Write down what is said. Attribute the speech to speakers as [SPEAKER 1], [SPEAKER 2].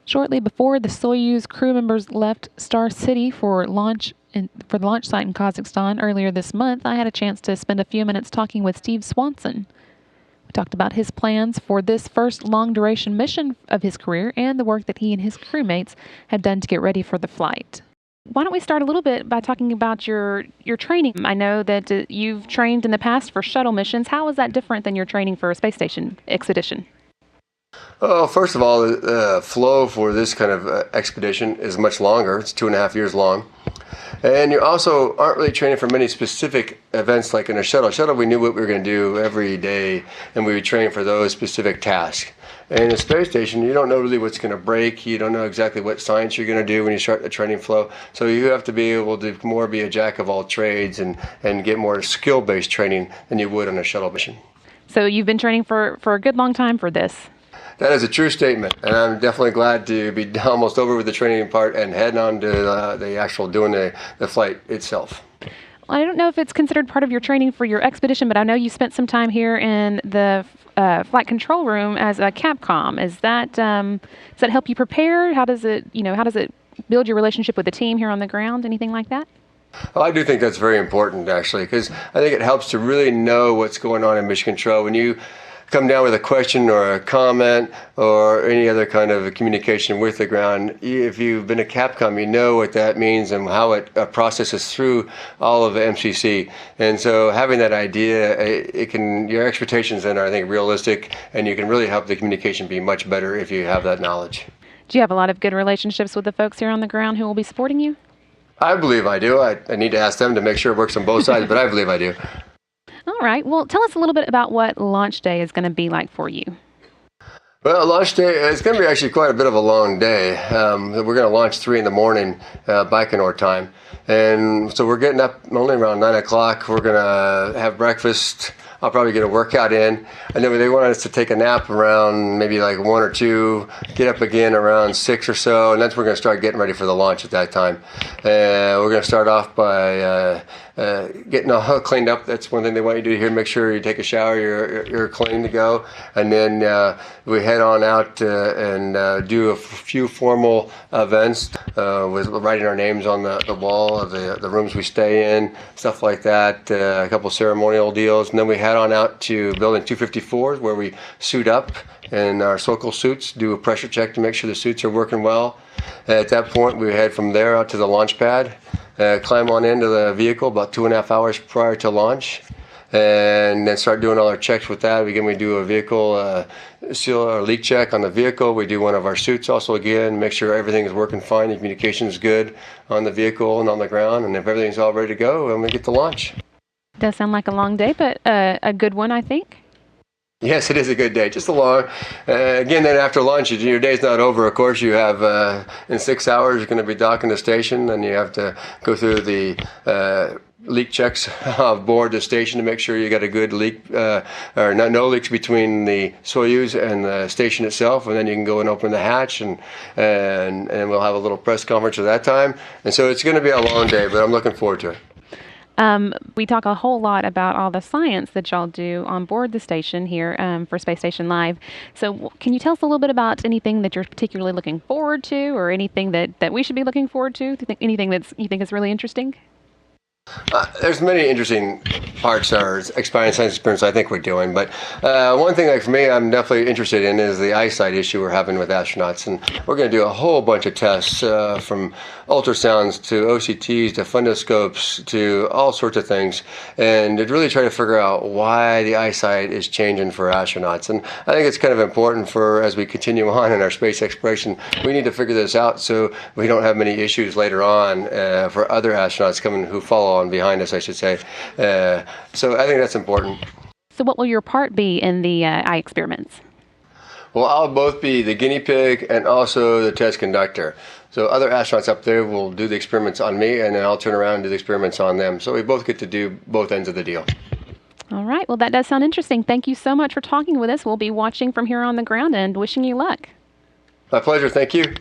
[SPEAKER 1] Shortly before the Soyuz crew members left Star City for the launch site in Kazakhstan earlier this month, I had a chance to spend a few minutes talking with Steve Swanson. We talked about his plans for this first long-duration mission of his career and the work that he and his crewmates had done to get ready for the flight. Why don't we start a little bit by talking about your training? I know that you've trained in the past for shuttle missions. How is that different than your training for a space station expedition?
[SPEAKER 2] Well, first of all, the flow for this kind of expedition is much longer. It's 2.5 years long. And you also aren't really training for many specific events like in a shuttle. Shuttle, we knew what we were going to do every day, and we would train for those specific tasks. And in a space station, you don't know really what's going to break. You don't know exactly what science you're going to do when you start the training flow. So you have to be able to more be a jack of all trades and get more skill-based training than you would on a shuttle mission.
[SPEAKER 1] So you've been training for a good long time for this.
[SPEAKER 2] That is a true statement, and I'm definitely glad to be almost over with the training part and heading on to the actual doing the flight itself.
[SPEAKER 1] Well, I don't know if it's considered part of your training for your expedition, but I know you spent some time here in the flight control room as a Capcom. Does that help you prepare? How does it build your relationship with the team here on the ground? Anything like that?
[SPEAKER 2] Well, I do think that's very important, actually, because I think it helps to really know what's going on in mission control. When you come down with a question or a comment or any other kind of communication with the ground, if you've been a Capcom, you know what that means and how it processes through all of the MCC. And so having that idea, your expectations then are, I think, realistic, and you can really help the communication be much better if you have that knowledge.
[SPEAKER 1] Do you have a lot of good relationships with the folks here on the ground who will be supporting you?
[SPEAKER 2] I believe I do. I need to ask them to make sure it works on both sides, but I believe I do.
[SPEAKER 1] All right. Well, tell us a little bit about what launch day is going to be like for you.
[SPEAKER 2] Well, launch day, it's going to be actually quite a bit of a long day. We're going to launch 3 in the morning, Baikonur time. And so we're getting up only around 9 o'clock. We're going to have breakfast. I'll probably get a workout in. And then they want us to take a nap around maybe like 1 or 2, get up again around 6 or so, and that's when we're going to start getting ready for the launch at that time. We're going to start off by getting all cleaned up. That's one thing they want you to do here. Make sure you take a shower, you're clean to go. And then we head on out and do a few formal events with writing our names on the wall of the rooms we stay in, stuff like that, a couple ceremonial deals. And then we head on out to building 254 where we suit up in our Sokol suits, do a pressure check to make sure the suits are working well. At that point, we head from there out to the launch pad, climb on into the vehicle about 2.5 hours prior to launch, and then start doing all our checks with that. Again, we do a vehicle seal or leak check on the vehicle. We do one of our suits also again, make sure everything is working fine, the communication is good on the vehicle and on the ground, and if everything's all ready to go, then we get to launch.
[SPEAKER 1] Does sound like a long day, but a good one, I think.
[SPEAKER 2] Yes, it is a good day. Just a long. Again, then after lunch, your day's not over. Of course, you have in 6 hours you're going to be docking the station, and you have to go through the leak checks aboard the station to make sure you got a good leak or no leaks between the Soyuz and the station itself, and then you can go and open the hatch, and we'll have a little press conference at that time. And so it's going to be a long day, but I'm looking forward to it.
[SPEAKER 1] We talk a whole lot about all the science that y'all do on board the station here for Space Station Live. So can you tell us a little bit about anything that you're particularly looking forward to, or anything that we should be looking forward to? Anything you think is really interesting?
[SPEAKER 2] There's many interesting parts or science experiments I think we're doing, but one thing, like for me, I'm definitely interested in is the eyesight issue we're having with astronauts, and we're going to do a whole bunch of tests from ultrasounds to OCTs to fundoscopes to all sorts of things, and to really try to figure out why the eyesight is changing for astronauts. And I think it's kind of important for, as we continue on in our space exploration, we need to figure this out so we don't have many issues later on for other astronauts coming who follow on behind us, I should say. So I think that's important.
[SPEAKER 1] So what will your part be in the eye experiments?
[SPEAKER 2] Well, I'll both be the guinea pig and also the test conductor. So other astronauts up there will do the experiments on me, and then I'll turn around and do the experiments on them. So we both get to do both ends of the deal.
[SPEAKER 1] All right. Well, that does sound interesting. Thank you so much for talking with us. We'll be watching from here on the ground and wishing you luck.
[SPEAKER 2] My pleasure. Thank you.